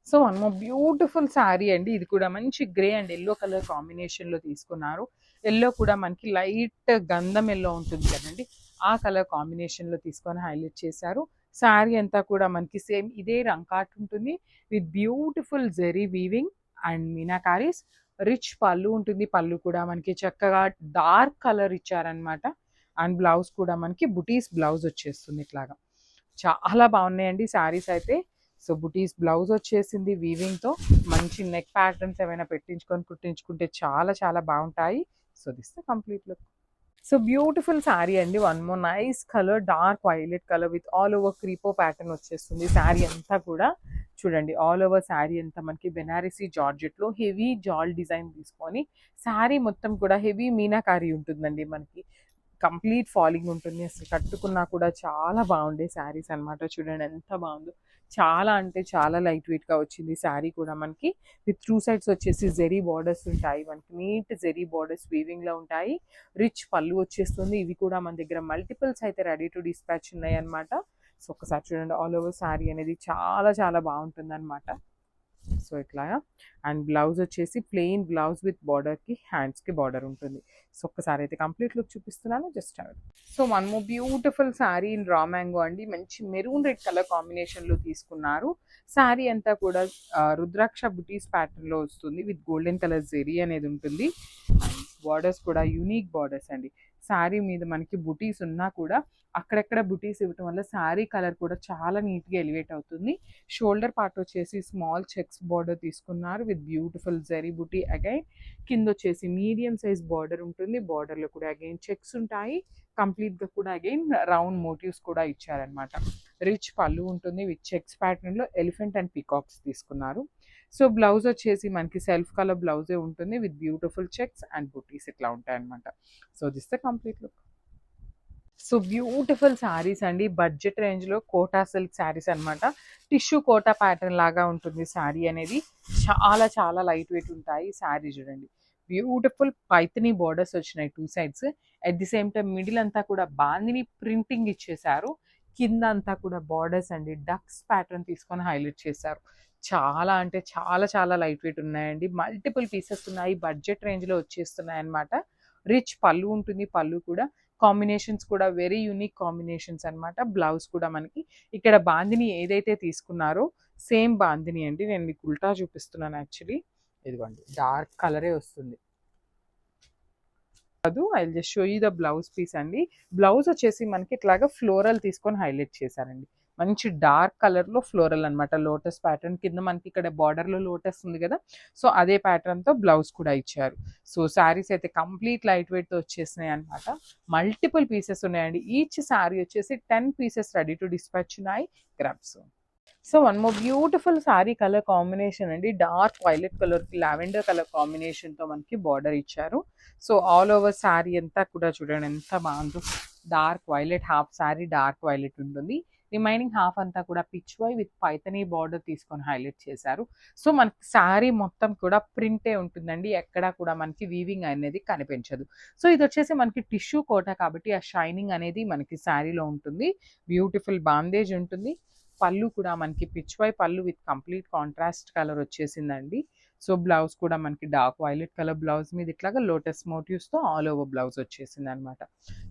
So one more beautiful sari అండి. ఇది కూడా మంచి గ్రే అండ్ ఎల్లో కలర్ కాంబినేషన్లో తీసుకున్నారు. ఎల్లో కూడా మనకి లైట్ గంధం ఎల్లో ఉంటుంది కదండి, ఆ కలర్ కాంబినేషన్లో తీసుకొని హైలైట్ చేశారు. శారీ అంతా కూడా మనకి సేమ్ ఇదే రంకాట్ ఉంటుంది with beautiful zari weaving and meenakaris. Rich పళ్ళు ఉంటుంది. పళ్ళు కూడా మనకి చక్కగా డార్క్ కలర్ ఇచ్చారనమాట. అండ్ బ్లౌజ్ కూడా మనకి బుటీస్ బ్లౌజ్ వచ్చేస్తుంది ఇట్లాగా. చాలా బాగున్నాయండి శారీస్ అయితే. సో బుటీస్ బ్లౌజ్ వచ్చేసింది వీవింగ్తో. మంచి నెక్ ప్యాటర్న్స్ ఏమైనా పెట్టించుకొని కుట్టించుకుంటే చాలా చాలా బాగుంటాయి. So this the complete look. So beautiful sari అండి. One more nice colour, dark violet colour with all over crepe pattern వచ్చేస్తుంది శారీ అంతా కూడా. చూడండి ఆల్ ఓవర్ శారీ అంతా మనకి బెనారసీ జార్జెట్లో హెవీ జాల్ డిజైన్ తీసుకొని శారీ మొత్తం కూడా హెవీ మీనాకారీ ఉంటుందండి. మనకి కంప్లీట్ ఫాలింగ్ ఉంటుంది. అసలు కట్టుకున్నా కూడా చాలా బాగుండే శారీస్ అనమాట. చూడండి ఎంత బాగుందో. చాలా అంటే చాలా లైట్ వెయిట్గా వచ్చింది శారీ కూడా మనకి. విత్ టూ సైడ్స్ వచ్చేసి జెరీ బార్డర్స్ ఉంటాయి మనకి. నీట్ జెరీ బార్డర్స్ వీవింగ్లో ఉంటాయి. రిచ్ పళ్ళు వచ్చేస్తుంది. ఇవి కూడా మన దగ్గర మల్టిపుల్స్ అయితే రెడీ టు డిస్పాచ్ ఉన్నాయి అనమాట. సో ఒకసారి చూడండి ఆల్ ఓవర్ శారీ అనేది చాలా చాలా బాగుంటుంది అనమాట. సో ఇట్లాగా. అండ్ బ్లౌజ్ వచ్చేసి ప్లెయిన్ బ్లౌజ్ విత్ బార్డర్కి హ్యాండ్స్కి బార్డర్ ఉంటుంది. సో ఒక్కసారి అయితే కంప్లీట్ లుక్ చూపిస్తున్నాను, జస్ట్ అవి. So one more beautiful sari in raw mango అండి. మంచి మెరూన్ రెడ్ కలర్ కాంబినేషన్లో తీసుకున్నారు. శారీ అంతా కూడా రుద్రాక్ష బుటీస్ ప్యాటర్న్లో వస్తుంది విత్ గోల్డెన్ కలర్ జెరీ అనేది ఉంటుంది. బార్డర్స్ కూడా యూనిక్ బార్డర్స్ అండి. శారీ మీద మనకి బుటీస్ ఉన్నా కూడా అక్కడెక్కడ బుటీస్ ఇవ్వటం వల్ల శారీ కలర్ కూడా చాలా నీట్గా ఎలివేట్ అవుతుంది. షోల్డర్ పార్ట్ వచ్చేసి స్మాల్ చెక్స్ బార్డర్ తీసుకున్నారు with beautiful zari buti. Again కింద వచ్చేసి మీడియం సైజ్ బార్డర్ ఉంటుంది. బార్డర్లో కూడా అగైన్ చెక్స్ ఉంటాయి. కంప్లీట్గా కూడా అగైన్ రౌండ్ మోటివ్స్ కూడా ఇచ్చారనమాట. రిచ్ పళ్ళు ఉంటుంది విత్ చెక్స్ ప్యాటర్న్లో ఎలిఫెంట్ అండ్ పీకాక్స్ తీసుకున్నారు. సో బ్లౌజ్ వచ్చేసి మనకి సెల్ఫ్ కలర్ బ్లౌజే ఉంటుంది విత్ బ్యూటిఫుల్ చెక్స్ అండ్ బుటీస్ ఇట్లా ఉంటాయి అనమాట. So this the complete look. So beautiful saris అండి. బడ్జెట్ రేంజ్లో కోటా సిల్క్ శారీస్ అనమాట. టిష్యూ కోటా ప్యాటర్న్ లాగా ఉంటుంది శారీ అనేది. చాలా చాలా లైట్ వెయిట్ ఉంటాయి. శారీ చూడండి బ్యూటిఫుల్ పైథనీ బోర్డర్స్ వచ్చినాయి two sides. At the same time middle అంతా కూడా బాందిని ప్రింటింగ్ ఇచ్చేసారు. కింద అంతా కూడా బార్డర్స్ అండి డక్స్ ప్యాటర్న్ తీసుకొని హైలైట్ చేశారు. చాలా అంటే చాలా చాలా లైట్ వెయిట్ ఉన్నాయండి. మల్టిపుల్ పీసెస్ ఉన్నాయి. బడ్జెట్ రేంజ్లో వచ్చేస్తున్నాయి అనమాట. రిచ్ పళ్ళు ఉంటుంది. పళ్ళు కూడా కాంబినేషన్స్ కూడా వెరీ యూనిక్ కాంబినేషన్స్ అనమాట. బ్లౌజ్ కూడా మనకి ఇక్కడ బాందిని ఏదైతే తీసుకున్నారో సేమ్ బాందిని అండి. నేను మీకు ఉల్టా చూపిస్తున్నాను యాక్చువల్లీ. ఇదిగోండి డార్క్ కలరే వస్తుంది. I just show you the blouse piece అండి. బ్లౌజ్ వచ్చేసి మనకి ఇట్లాగా ఫ్లోరల్ తీసుకొని హైలైట్ చేశారండి. మంచి డార్క్ కలర్లో ఫ్లోరల్ అనమాట. లోటస్ ప్యాటర్న్ కింద మనకి ఇక్కడ బార్డర్లో లోటస్ ఉంది కదా, సో అదే ప్యాటర్న్తో బ్లౌజ్ కూడా ఇచ్చారు. సో శారీస్ అయితే కంప్లీట్ లైట్ వెయిట్తో వచ్చేసినాయి అనమాట. మల్టిపుల్ పీసెస్ ఉన్నాయండి. ఈచ్ శారీ వచ్చేసి 10 పీసెస్ రెడీ టు డిస్పాచ్ ఉన్నాయి. Grabs. So one more beautiful sari colour combination అండి. Dark violet colour lavender colour కాంబినేషన్తో మనకి బార్డర్ ఇచ్చారు. సో ఆల్ ఓవర్ శారీ అంతా కూడా చూడండి ఎంత బాగుందో. Dark violet half sari dark violet ఉంటుంది. రిమైనింగ్ హాఫ్ అంతా కూడా పిచ్ వై విత్ పైథనీ బార్డర్ తీసుకొని హైలైట్ చేశారు. సో మనకి శారీ మొత్తం కూడా ప్రింటే ఉంటుందండి. ఎక్కడా కూడా మనకి వీవింగ్ అనేది కనిపించదు. సో ఇది వచ్చేసి మనకి టిష్యూ కోట కాబట్టి ఆ షైనింగ్ అనేది మనకి శారీలో ఉంటుంది. బ్యూటిఫుల్ బాందేజ్ ఉంటుంది. పళ్ళు కూడా మనకి పిచ్ వై పళ్ళు విత్ కంప్లీట్ కాంట్రాస్ట్ కలర్ వచ్చేసిందండి. సో బ్లౌజ్ కూడా మనకి డార్క్ వైలెట్ కలర్ బ్లౌజ్ మీద ఇట్లాగా లోటస్ మోటివ్స్తో ఆల్ ఓవర్ బ్లౌజ్ వచ్చేసింది అనమాట.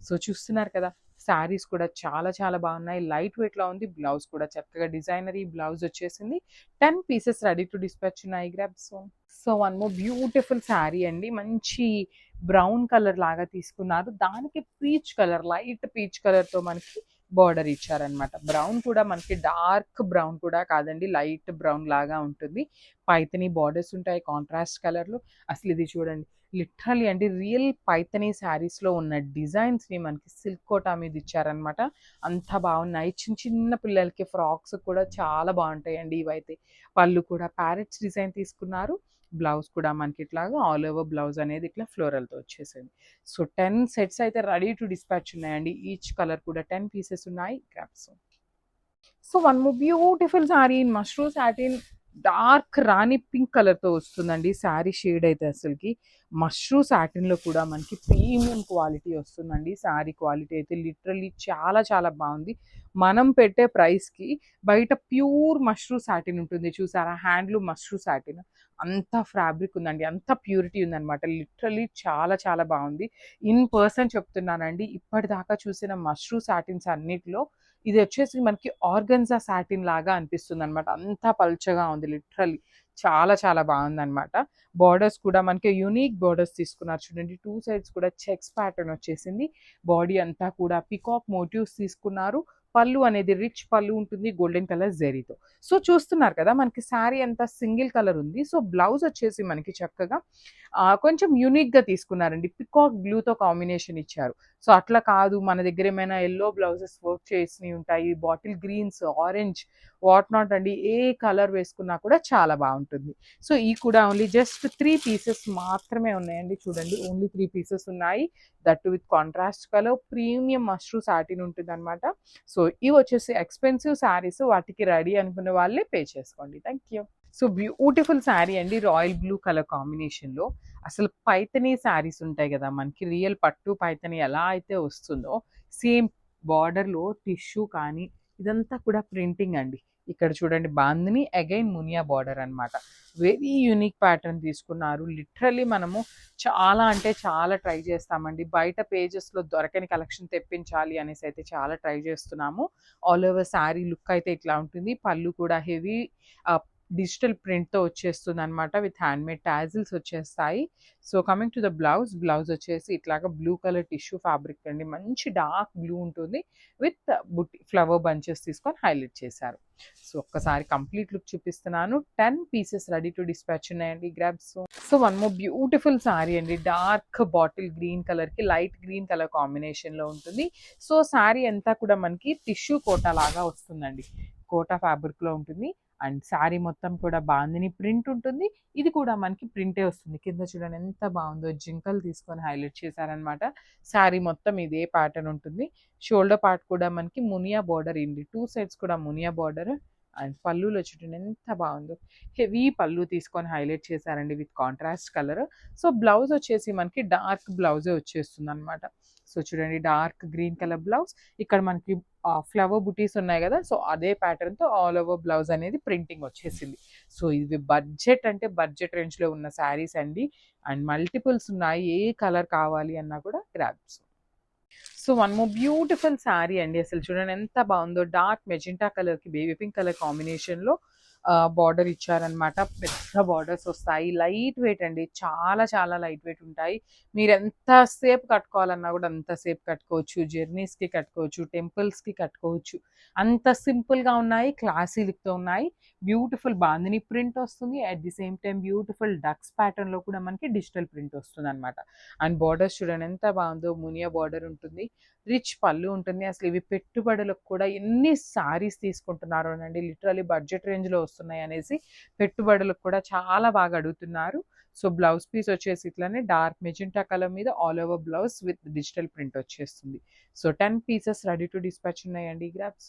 సో చూస్తున్నారు కదా శారీస్ కూడా చాలా చాలా బాగున్నాయి. లైట్ వెయిట్లో ఉంది. బ్లౌజ్ కూడా చక్కగా డిజైనరీ బ్లౌజ్ వచ్చేసింది. 10 పీసెస్ రెడీ టు డిస్పాచ్ ఉన్నాయి. Grab. So one more beautiful sari అండి. మంచి బ్రౌన్ కలర్ లాగా తీసుకున్నారు. దానికి పీచ్ కలర్ లైట్ పీచ్ కలర్తో మనకి బార్డర్ ఇచ్చారనమాట. బ్రౌన్ కూడా మనకి డార్క్ బ్రౌన్ కూడా కాదండి, లైట్ బ్రౌన్ లాగా ఉంటుంది. పైథనీ బార్డర్స్ ఉంటాయి కాంట్రాస్ట్ కలర్లో. అసలు ఇది చూడండి లిటరలీ అంటే రియల్ పైథనీ శారీస్లో ఉన్న డిజైన్స్ని మనకి సిల్క్ కోటా మీద ఇచ్చారనమాట. అంత బాగున్నాయి. చిన్న చిన్న పిల్లలకి ఫ్రాక్స్ కూడా చాలా బాగుంటాయండి ఇవైతే. పళ్ళు కూడా ప్యారెట్స్ డిజైన్ తీసుకున్నారు. బ్లౌజ్ కూడా మనకి ఇట్లాగా ఆల్ ఓవర్ బ్లౌజ్ అనేది ఇట్లా ఫ్లోరల్తో వచ్చేసింది. సో 10 సెట్స్ అయితే రెడీ టు డిస్పాచ్ ఉన్నాయండి. ఈచ్ కలర్ కూడా 10 పీసెస్ ఉన్నాయి. Grabs. So one more beautiful sari in mushroom satin dark Rani pink కలర్తో వస్తుందండి శారీ షేడ్ అయితే అసలుకి. మష్రూ సాటిన్లో కూడా మనకి ప్రీమియం క్వాలిటీ వస్తుందండి. శారీ క్వాలిటీ అయితే లిటరల్లీ చాలా చాలా బాగుంది. మనం పెట్టే ప్రైస్కి బయట ప్యూర్ మష్రూ సాటిన్ ఉంటుంది చూసారా, హ్యాండ్లూమ్ మష్రూ సాటిన్, అంత ఫ్యాబ్రిక్ ఉందండి, అంత ప్యూరిటీ ఉందన్నమాట. లిటరల్లీ చాలా చాలా బాగుంది. ఇన్ పర్సన్ చెప్తున్నానండి, ఇప్పటిదాకా చూసిన మష్రూ సాటిన్స్ అన్నిటిలో ఇది వచ్చేసి మనకి ఆర్గన్జా సాటిన్ లాగా అనిపిస్తుంది అనమాట. అంతా పల్చగా ఉంది లిటరల్లీ. చాలా చాలా బాగుందన్నమాట. బార్డర్స్ కూడా మనకి యూనిక్ బార్డర్స్ తీసుకున్నారు చూడండి. 2 సైడ్స్ కూడా చెక్స్ ప్యాటర్న్ వచ్చేసింది. బాడీ అంతా కూడా పికాక్ మోటివ్స్ తీసుకున్నారు. పళ్ళు అనేది రిచ్ పళ్ళు ఉంటుంది గోల్డెన్ కలర్ జెరీతో. సో చూస్తున్నారు కదా మనకి శారీ అంతా సింగిల్ కలర్ ఉంది. సో బ్లౌజ్ వచ్చేసి మనకి చక్కగా కొంచెం యూనిక్గా తీసుకున్నారండి. పికాక్ బ్లూతో కాంబినేషన్ ఇచ్చారు. సో అట్లా కాదు, మన దగ్గర ఏమైనా ఎల్లో బ్లౌజెస్ వర్క్ చేసినవి ఉంటాయి, bottle greens, orange, what not అండి, ఏ కలర్ వేసుకున్నా కూడా చాలా బాగుంటుంది. సో ఈ కూడా ఓన్లీ జస్ట్ 3 పీసెస్ మాత్రమే ఉన్నాయండి. చూడండి, ఓన్లీ 3 పీసెస్ ఉన్నాయి. That with contrast colour premium mashru satin ఉంటుంది అనమాట. సో ఇవి వచ్చేసి ఎక్స్పెన్సివ్ శారీస్, వాటికి రెడీ అనుకునే వాళ్ళే పే చేసుకోండి. Thank you. So beautiful sari అండి, రాయల్ బ్లూ కలర్ కాంబినేషన్లో. అసలు పైతనీ శారీస్ ఉంటాయి కదా మనకి, రియల్ పట్టు పైతనీ ఎలా అయితే వస్తుందో సేమ్ బార్డర్లో టిష్యూ కానీ ఇదంతా కూడా ప్రింటింగ్ అండి. ఇక్కడ చూడండి, బాందిని అగైన్ మునియా బార్డర్ అనమాట. వెరీ యూనిక్ ప్యాటర్న్ తీసుకున్నారు. లిటరల్లీ మనము చాలా అంటే చాలా ట్రై చేస్తామండి. బయట పేజెస్లో దొరకని కలెక్షన్ తెప్పించాలి అనేసి అయితే చాలా ట్రై చేస్తున్నాము. ఆల్ ఓవర్ శారీ లుక్ అయితే ఇట్లా ఉంటుంది. పళ్ళు కూడా హెవీ డిజిటల్ ప్రింట్తో వచ్చేస్తుంది అనమాట. విత్ హ్యాండ్మేడ్ టాజిల్స్ వచ్చేస్తాయి. So coming to the blouse, blouse వచ్చేసి ఇట్లాగా బ్లూ కలర్ టిష్యూ ఫ్యాబ్రిక్ అండి. మంచి డార్క్ బ్లూ ఉంటుంది. విత్ బుట్టి ఫ్లవర్ బంచెస్ తీసుకొని హైలైట్ చేశారు. సో ఒక్కసారి కంప్లీట్ లుక్ చూపిస్తున్నాను. 10 పీసెస్ రెడీ టు డిస్పాచ్ ఉన్నాయండి, grabs. So one more beautiful sari అండి, డార్క్ బాటిల్ గ్రీన్ కలర్కి లైట్ గ్రీన్ కలర్ కాంబినేషన్లో ఉంటుంది. సో శారీ అంతా కూడా మనకి టిష్యూ కోటా లాగా వస్తుందండి. కోటా ఫ్యాబ్రిక్లో ఉంటుంది. అండ్ శారీ మొత్తం కూడా బాందిని ప్రింట్ ఉంటుంది. ఇది కూడా మనకి ప్రింటే వస్తుంది. కింద చూడండి ఎంత బాగుందో, జింకలు తీసుకొని హైలైట్ చేశారనమాట. శారీ మొత్తం ఇదే ప్యాటర్న్ ఉంటుంది. షోల్డర్ పార్ట్ కూడా మనకి మునియా బార్డర్ ఇండి, 2 సైడ్స్ కూడా మునియా బార్డర్. అండ్ పళ్ళులో చూడండి ఎంత బాగుందో, హెవీ పళ్ళు తీసుకొని హైలైట్ చేశారండి with contrast colour. So blouse వచ్చేసి మనకి డార్క్ బ్లౌజే వచ్చేస్తుంది అనమాట. సో చూడండి, డార్క్ గ్రీన్ కలర్ బ్లౌజ్. ఇక్కడ మనకి ఫ్లవర్ బుటీస్ ఉన్నాయి కదా, సో అదే ప్యాటర్న్తో ఆల్ ఓవర్ బ్లౌజ్ అనేది ప్రింటింగ్ వచ్చేసింది. సో ఇది బడ్జెట్ అంటే బడ్జెట్ రేంజ్లో ఉన్న శారీస్ అండి. అండ్ మల్టిపుల్స్ ఉన్నాయి, ఏ కలర్ కావాలి అన్నా కూడా grabs. So one more beautiful sari అండి. అసలు చూడండి ఎంత బాగుందో, డార్క్ మెజెంటా కలర్కి బేబీ పింక్ కలర్ కాంబినేషన్లో బార్డర్ ఇచ్చారనమాట. పెద్ద బార్డర్స్ వస్తాయి. లైట్ వెయిట్ అండి, చాలా చాలా లైట్ వెయిట్ ఉంటాయి. మీరు ఎంతసేపు కట్టుకోవాలన్నా కూడా అంతసేపు కట్టుకోవచ్చు. జర్నీస్కి కట్టుకోవచ్చు, టెంపుల్స్కి కట్టుకోవచ్చు. అంత సింపుల్గా ఉన్నాయి, క్లాసీ లుక్తో ఉన్నాయి. బ్యూటిఫుల్ బాందిని ప్రింట్ వస్తుంది. At the same time beautiful ducks ప్యాటర్న్లో కూడా మనకి డిజిటల్ ప్రింట్ వస్తుంది అనమాట. అండ్ బార్డర్స్ చూడండి ఎంత బాగుందో, మునియా బార్డర్ ఉంటుంది, రిచ్ పళ్ళు ఉంటుంది. అసలు ఇవి పెట్టుబడులకు కూడా ఎన్ని సారీస్ తీసుకుంటున్నారు అనండి, లిటరలీ బడ్జెట్ రేంజ్లో వస్తున్నాయి అనేసి పెట్టుబడులకు కూడా చాలా బాగా అడుగుతున్నారు. సో బ్లౌజ్ పీస్ వచ్చేసి ఇట్లానే డార్క్ మెజెంటా కలర్ మీద all over blouse with digital print వచ్చేస్తుంది. So 10 pieces ready to dispatch ఉన్నాయండి, గ్రాబ్స్.